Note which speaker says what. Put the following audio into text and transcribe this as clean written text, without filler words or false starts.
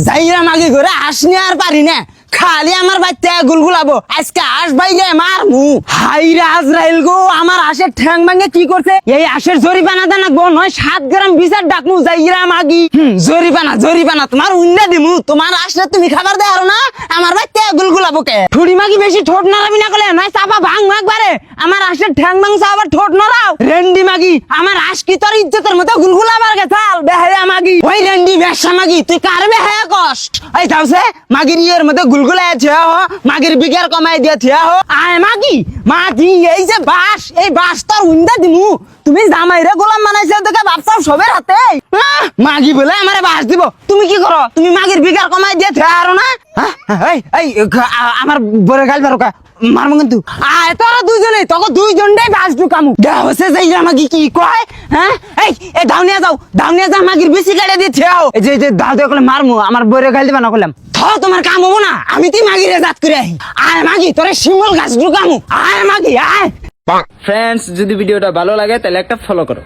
Speaker 1: যাইরা মাগি ঘরে আসনি আর পারি না, খালি আমার বাচ্চা গুলগুলাবো। আজকে আস ভাইগে মার মু হাই রাজরাইল গো, আমার আশের ঠ্যাং ভাঙে কি করছে? এই আশের জরিপানা দেন রাখবো, নয় 7 গ্রাম বিচার ডাকমু যাইরা মাগি। জরিপানা তোমার উন্না দিমু, তোমার আসলে তুমি খাবার দেও না, আমার বাচ্চা গুলগুলাবো কে? ঠুড়ি মাগি বেশি ঠোঁট নাড়াবি না করলে, নয় চাপা ভাঙ একবারে। আমার আশের ঠ্যাং ভাঙছে আবার ঠোঁট নড়াও। রেন্ডি মাগি আমার আশ কি তোর ইজ্জতের মতো গুলগুলাবার গে? চাল বেহায়া মাগি, ওই রেন্ডি ব্যবসা মাগি, তুই কার বেহায়া কষ্ট? এই যাওছে মাগির ইয়ের মধ্যে গুলগুলা আছে, মাগির বিঘার কমাই দিয়েছে। আয় মাগি মাগি, এই যে বাস, এই বাস তোর উন্দা দিমু। তুমি জামাইরে গোলাম বানাইছে দেখে ভাবছাও সবের হাতে। মাগি বলে আমারে বাস দিব, তুমি কি করো? তুমি মাগির বিঘার কমাই দিয়েছে আরো না? আমার বরে গাল বারোকা মারমু কিন্তু। আয় তোরা দুইজনে, তোকে দুইজনটাই বাস ঢুকামু। দেওয়া হচ্ছে যে মাগি কি কয়? হ্যাঁ এই দাউনিয়া যা মাগির বেশি গাড়ি দিয়েছে। এই যে দাও দেখলে মারমু, আমার বরে গাল দিবা না করলাম। তোমার কাম হবো না, আমি তুই মাগিরে জাত করে আহি। আয় মাগি তোরে শিমল গাছ ঢুকামু। আয় মাগি আয়।
Speaker 2: ফ্রেন্ডস, যদি ভিডিওটা ভালো লাগে তাহলে একটা ফলো করো।